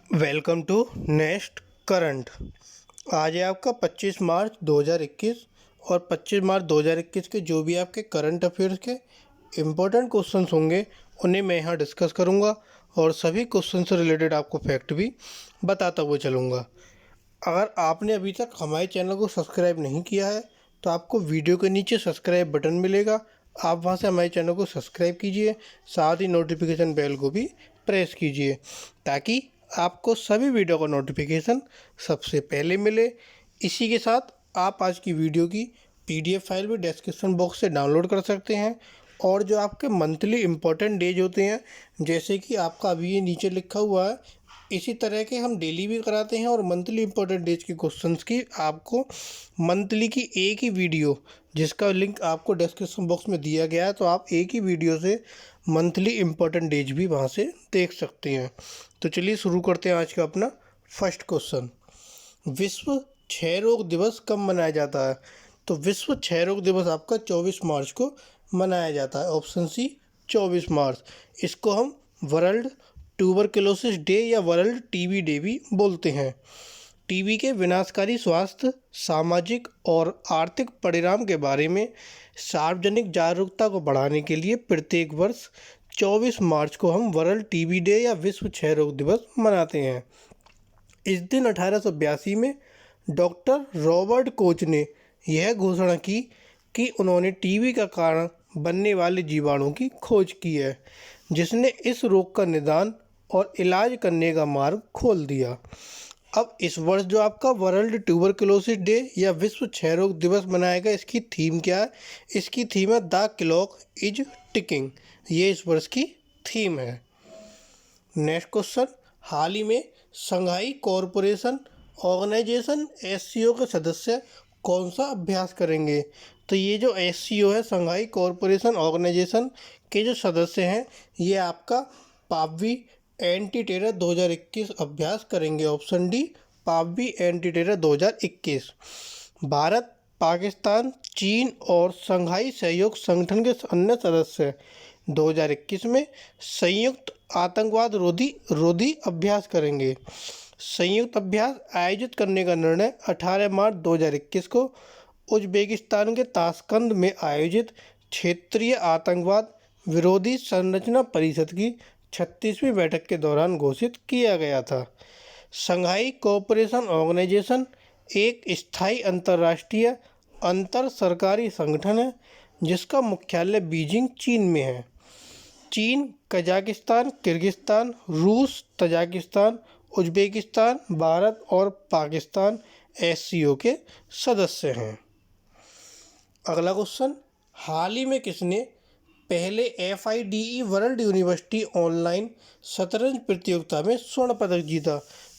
Welcome to next current. आज है आपका 25 मार्च 2021 और 25 मार्च 2021 के जो भी आपके करंट अफेयर्स के इम्पोर्टेंट क्वेश्चंस होंगे उन्हें मैं यहाँ डिस्कस करूँगा और सभी क्वेश्चन से रिलेटेड आपको फैक्ट भी बताता हुआ चलूँगा। अगर आपने अभी तक हमारे चैनल को सब्सक्राइब नहीं किया है तो आपको वीडियो के नीचे सब्सक्राइब बटन मिलेगा, आप वहां से हमारे चैनल को सब्सक्राइब कीजिए, साथ ही नोटिफिकेशन बेल को भी प्रेस कीजिए ताकि आपको सभी वीडियो का नोटिफिकेशन सबसे पहले मिले। इसी के साथ आप आज की वीडियो की पीडीएफ फाइल भी डिस्क्रिप्शन बॉक्स से डाउनलोड कर सकते हैं और जो आपके मंथली इम्पोर्टेंट डेज होते हैं, जैसे कि आपका अभी ये नीचे लिखा हुआ है, इसी तरह के हम डेली भी कराते हैं और मंथली इम्पोर्टेंट डेज के क्वेश्चंस की आपको मंथली की एक ही वीडियो, जिसका लिंक आपको डिस्क्रिप्शन बॉक्स में दिया गया है, तो आप एक ही वीडियो से मंथली इम्पोर्टेंट डेज भी वहां से देख सकते हैं। तो चलिए शुरू करते हैं आज का अपना फर्स्ट क्वेश्चन। विश्व क्षय रोग दिवस कब मनाया जाता है? तो विश्व क्षय रोग दिवस आपका 24 मार्च को मनाया जाता है। ऑप्शन सी 24 मार्च। इसको हम वर्ल्ड ट्यूबरकुलोसिस डे या वर्ल्ड टीबी डे भी बोलते हैं। टीबी के विनाशकारी स्वास्थ्य, सामाजिक और आर्थिक परिणाम के बारे में सार्वजनिक जागरूकता को बढ़ाने के लिए प्रत्येक वर्ष 24 मार्च को हम वर्ल्ड टीबी डे या विश्व क्षय रोग दिवस मनाते हैं। इस दिन 1882 में डॉक्टर रॉबर्ट कोच ने यह घोषणा की कि उन्होंने टीबी का कारण बनने वाले जीवाणु की खोज की है, जिसने इस रोग का निदान और इलाज करने का मार्ग खोल दिया। अब इस वर्ष जो आपका वर्ल्ड ट्यूबरकुलोसिस डे या विश्व क्षय रोग दिवस मनाया गया, इसकी थीम क्या है? इसकी थीम है द क्लॉक इज टिकिंग। ये इस वर्ष की थीम है। Next question. हाल ही में शंघाई कॉरपोरेशन ऑर्गेनाइजेशन एससीओ के सदस्य कौन सा अभ्यास करेंगे? तो ये जो एससीओ है, शंघाई कॉरपोरेशन ऑर्गेनाइजेशन के जो सदस्य हैं, ये आपका पाबवी एंटी टेरर 2021 अभ्यास करेंगे। Option D Pabbi anti terror 2021। Bharat, Pakistan, चीन और शंघाई सहयोग संगठन के अन्य सदस्य 2021 में संयुक्त आतंकवाद रोधी अभ्यास करेंगे। संयुक्त अभ्यास आयोजित करने का निर्णय 18 मार्च 2021 को उज्बेकिस्तान के ताशकंद में आयोजित क्षेत्रीय आतंकवाद विरोधी संरचना परिषद की 36वीं बैठक के दौरान घोषित किया गया था। शंघाई कोऑपरेशन ऑर्गेनाइजेशन एक स्थायी अंतर्राष्ट्रीय अंतर सरकारी संगठन है जिसका मुख्यालय बीजिंग, चीन में है। चीन, कजाकिस्तान, किर्गिस्तान, रूस, तजाकिस्तान, उज्बेकिस्तान, भारत और पाकिस्तान एससीओ के सदस्य हैं। अगला क्वेश्चन। हाल ही में किसने पहले एफआईडीई वर्ल्ड यूनिवर्सिटी ऑनलाइन शतरंज प्रतियोगिता में स्वर्ण पदक जीता?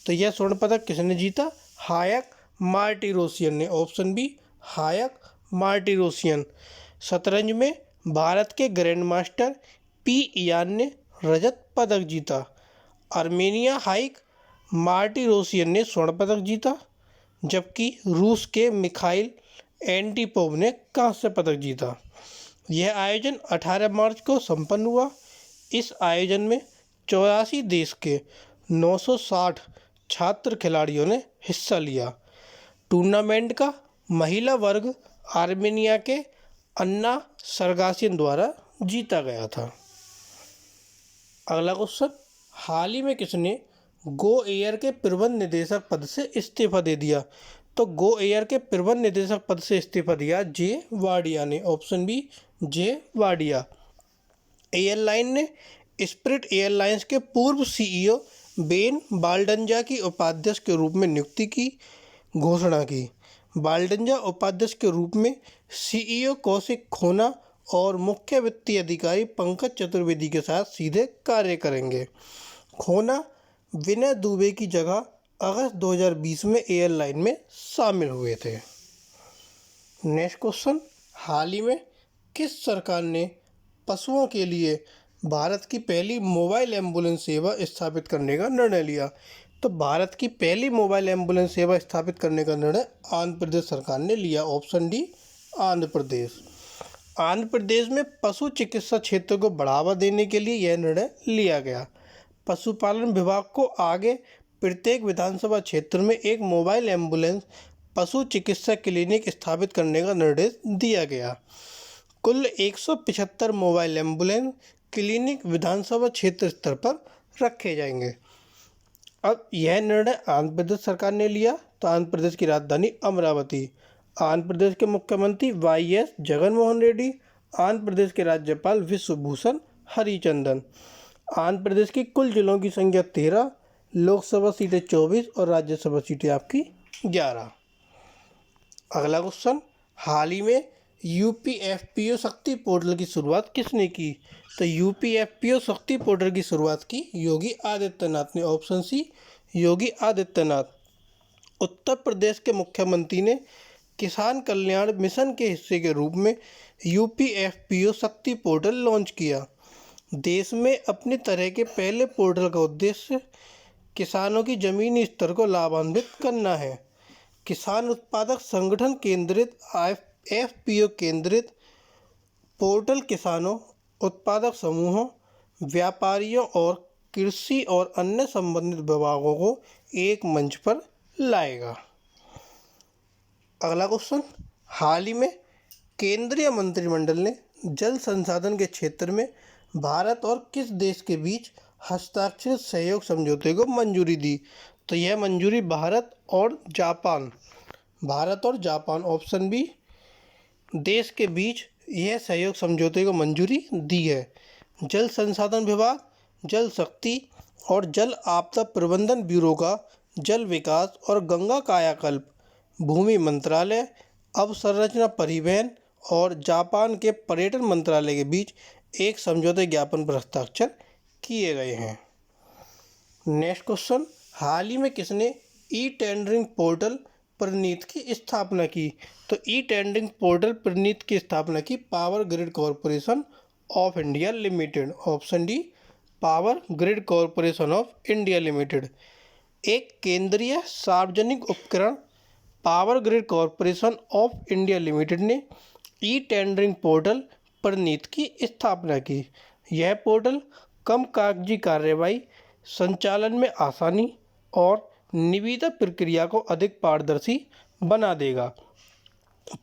तो यह स्वर्ण पदक किसने जीता? हायक मार्टिरोसियन ने। Option B Haik Martirosyan. शतरंज में भारत के ग्रैंड मास्टर पी इयान ने रजत पदक जीता। आर्मेनिया हाइक मार्टिरोसियन ने स्वर्ण पदक जीता, जबकि रूस के मिखाइल एंटीपोव ने कांस्य पदक जीता। यह आयोजन 18 मार्च को संपन्न हुआ। इस आयोजन में 84 देश के 960 छात्र खिलाड़ियों ने हिस्सा लिया। टूर्नामेंट का महिला वर्ग आर्मेनिया के अन्ना सरगासियन द्वारा जीता गया था। अगला क्वेश्चन। हाल ही में किसने गो एयर के प्रबंध निदेशक पद से इस्तीफा दे दिया? तो गो एयर के प्रबंध निदेशक पद से इस्तीफा दिया जे वाडिया ने। Option B J Wadia. Airline ने स्पिरिट एयरलाइंस के पूर्व सीईओ बेन बाल्डंजा की उपाध्यक्ष के रूप में नियुक्ति की घोषणा की। बाल्डंजा उपाध्यक्ष के रूप में सीईओ कौशिक खोना और मुख्य वित्तीय अधिकारी पंकज चतुर्वेदी के साथ सीधे कार्य करेंगे। खोना विनय दुबे की जगह अगस्त 2020 में एयरलाइन में शामिल हुए थे। Next question. हाल ही में किस सरकार ने पशुओं के लिए भारत की पहली मोबाइल एम्बुलेंस सेवा स्थापित करने का निर्णय लिया? तो भारत की पहली मोबाइल एम्बुलेंस सेवा स्थापित करने का निर्णय आंध्र प्रदेश सरकार ने लिया। Option D Andhra Pradesh. आंध्र प्रदेश में पशु चिकित्सा क्षेत्र को बढ़ावा देने के लिए यह निर्णय लिया गया। पशुपालन विभाग को आगे प्रत्येक विधानसभा क्षेत्र में एक मोबाइल एम्बुलेंस पशु चिकित्सा क्लिनिक स्थापित करने का निर्देश दिया गया। कुल 175 मोबाइल एम्बुलेंस क्लिनिक विधानसभा क्षेत्र स्तर पर रखे जाएंगे। अब यह निर्णय आंध्र प्रदेश सरकार ने लिया। तो आंध्र प्रदेश की राजधानी अमरावती। आंध्र प्रदेश के मुख्यमंत्री वाई.एस. जगनमोहन रेड्डी। आंध्र प्रदेश के राज्यपाल विश्वभूषण हरिचंदन। आंध्र प्रदेश की कुल जिलों की संख्या 13, लोकसभा सीटें 24 और राज्यसभा सीटें आपकी 11। अगला क्वेश्चन, हाल ही में यूपीएफपीओ शक्ति पोर्टल की शुरुआत किसने की? तो यूपीएफपीओ शक्ति पोर्टल की शुरुआत की योगी आदित्यनाथ ने। Option C, Yogi Adityanath. उत्तर प्रदेश के मुख्यमंत्री ने किसान कल्याण मिशन के हिस्से के रूप में यूपीएफपीओ शक्ति पोर्टल लॉन्च किया। देश में अपनी तरह के पहले पोर्टल का उद्देश्य किसानों की ज़मीनी स्तर को लाभान्वित करना है। किसान उत्पादक संगठन केंद्रित एफपीओ केंद्रित पोर्टल किसानों, उत्पादक समूहों, व्यापारियों और कृषि और अन्य संबंधित विभागों को एक मंच पर लाएगा। अगला क्वेश्चन, हाल ही में केंद्रीय मंत्रिमंडल ने जल संसाधन के क्षेत्र में भारत और किस देश के बीच हस्ताक्षरित सहयोग समझौते को मंजूरी दी? तो यह मंजूरी भारत और जापान ऑप्शन बी देश के बीच यह सहयोग समझौते को मंजूरी दी है। जल संसाधन विभाग, जल शक्ति और जल आपदा प्रबंधन ब्यूरो का जल विकास और गंगा कायाकल्प, भूमि मंत्रालय, अवसंरचना परिवहन और जापान के पर्यटन मंत्रालय के बीच एक समझौते ज्ञापन पर हस्ताक्षर किए गए हैं। नेक्स्ट क्वेश्चन, हाल ही में किसने ई टेंडरिंग पोर्टल प्रणीत की स्थापना की? तो ई टेंडरिंग पोर्टल प्रणीत की स्थापना की power grid corporation of India limited. Option D, power grid corporation of India limited. एक केंद्रीय सार्वजनिक उपकरण power grid corporation of India limited ने ई टेंडरिंग पोर्टल प्रणीत की स्थापना की। यह पोर्टल कम कागजी कार्यवाही, संचालन में आसानी और निविदा प्रक्रिया को अधिक पारदर्शी बना देगा।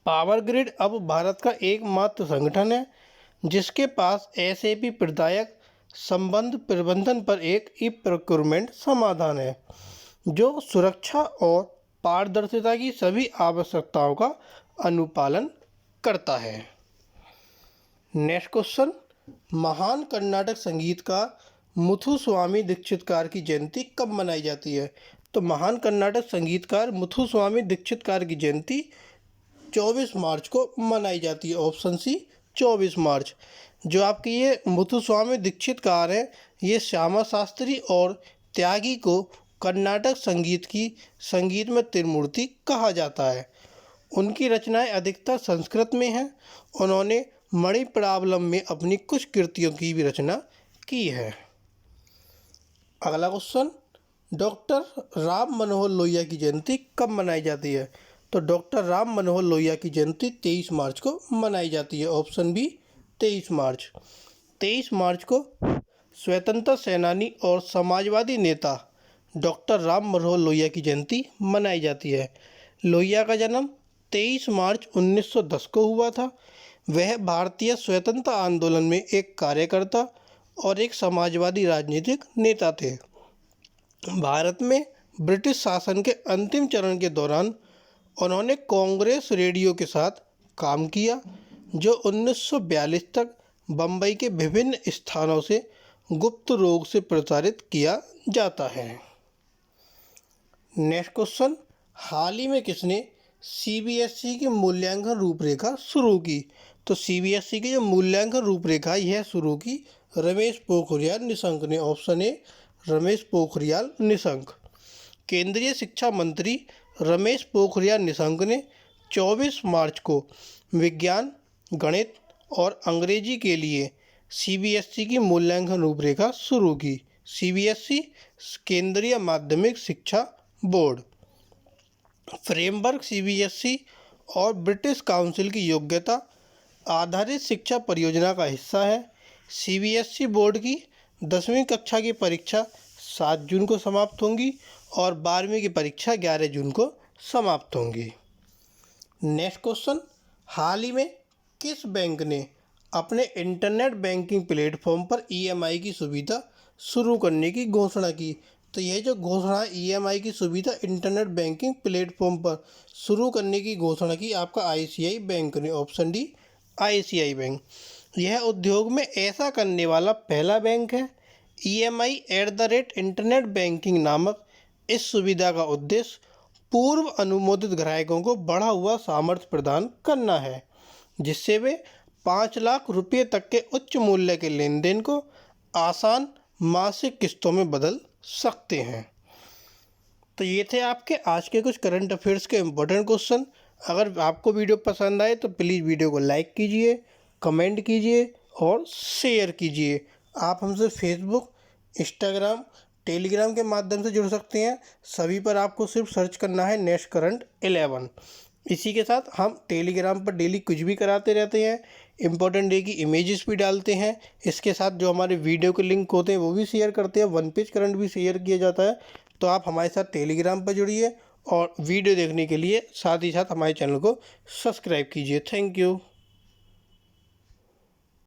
पावर ग्रिड अब भारत का एकमात्र संगठन है जिसके पास एसएपी प्रदायक संबंध प्रबंधन पर एक ई प्रोक्योरमेंट समाधान है जो सुरक्षा और पारदर्शिता की सभी आवश्यकताओं का अनुपालन करता है। नेक्स्ट क्वेश्चन, महान कर्नाटक संगीतकार मुथुस्वामी दीक्षितकार की जयंती कब मनाई जाती है? तो महान कर्नाटक संगीतकार मुथुस्वामी दीक्षितकार की जयंती 24 मार्च को मनाई जाती है। ऑप्शन सी, 24 मार्च। जो आपके ये मुथुस्वामी दीक्षितकार हैं, ये श्यामा शास्त्री और त्यागी को कर्नाटक संगीत में त्रिमूर्ति कहा जाता है। उनकी रचनाएं अधिकतर संस्कृत में हैं। उन्होंने मणिप्रवालम में अपनी कुछ कृतियों की भी रचना की है। अगला क्वेश्चन, डॉक्टर राम मनोहर लोहिया की जयंती कब मनाई जाती है? तो डॉक्टर राम मनोहर लोहिया की जयंती 23 मार्च को मनाई जाती है। ऑप्शन बी, 23 मार्च। 23 मार्च को स्वतंत्रता सेनानी और समाजवादी नेता डॉक्टर राम मनोहर लोहिया की जयंती मनाई जाती है। लोहिया का जन्म 23 मार्च 1910 को हुआ था। वह भारतीय स्वतंत्रता आंदोलन में एक कार्यकर्ता और एक समाजवादी राजनीतिक नेता थे। भारत में ब्रिटिश शासन के अंतिम चरण के दौरान उन्होंने कांग्रेस रेडियो के साथ काम किया जो 1942 तक बम्बई के विभिन्न स्थानों से गुप्त रूप से प्रचारित किया जाता है। नेक्स्ट क्वेश्चन, हाल ही में किसने सीबीएसई की मूल्यांकन रूपरेखा शुरू की? तो सीबीएसई की जो मूल्यांकन रूपरेखा यह शुरू की रमेश पोखरियाल निशंक ने। Option A, Ramesh Pokhriyal Nishank. केंद्रीय शिक्षा मंत्री रमेश पोखरियाल निशंक ने 24 मार्च को विज्ञान, गणित और अंग्रेजी के लिए सीबीएसई की मूल्यांकन रूपरेखा शुरू की। सीबीएसई केंद्रीय माध्यमिक शिक्षा बोर्ड फ्रेमवर्क सीबीएसई और ब्रिटिश काउंसिल की योग्यता आधारित शिक्षा परियोजना का हिस्सा है। सीबीएसई बोर्ड की 10वीं कक्षा की परीक्षा 7 जून को समाप्त होंगी और 12वीं की परीक्षा 11 जून को समाप्त होंगी। नेक्स्ट क्वेश्चन, हाल ही में किस बैंक ने अपने इंटरनेट बैंकिंग प्लेटफॉर्म पर EMI की सुविधा शुरू करने की घोषणा की? तो यह जो घोषणा EMI की सुविधा इंटरनेट बैंकिंग प्लेटफॉर्म पर शुरू करने की घोषणा की आपका ICICI बैंक ने। Option D ICICI bank. यह उद्योग में ऐसा करने वाला पहला बैंक है। EMI इंटरनेट बैंकिंग नामक इस सुविधा का उद्देश्य पूर्व अनुमोदित ग्राहकों को बढ़ा हुआ सामर्थ्य प्रदान करना है, जिससे वे 5 लाख रुपये तक के उच्च मूल्य के लेन देन को आसान मासिक किस्तों में बदल सकते हैं। तो ये थे आपके आज के कुछ करंट अफेयर्स के इम्पोर्टेंट क्वेश्चन। अगर आपको वीडियो पसंद आए तो प्लीज़ वीडियो को लाइक कीजिए, कमेंट कीजिए और शेयर कीजिए। आप हमसे फेसबुक, इंस्टाग्राम, टेलीग्राम के माध्यम से जुड़ सकते हैं। सभी पर आपको सिर्फ सर्च करना है नेक्स्ट करंट 11। इसी के साथ हम टेलीग्राम पर डेली कुछ भी कराते रहते हैं, इम्पोर्टेंट डे की इमेजेस भी डालते हैं। इसके साथ जो हमारे वीडियो के लिंक होते हैं वो भी शेयर करते हैं, 1 पेज करंट भी शेयर किया जाता है। तो आप हमारे साथ टेलीग्राम पर जुड़िए और वीडियो देखने के लिए साथ ही साथ हमारे चैनल को सब्सक्राइब कीजिए। Thank you.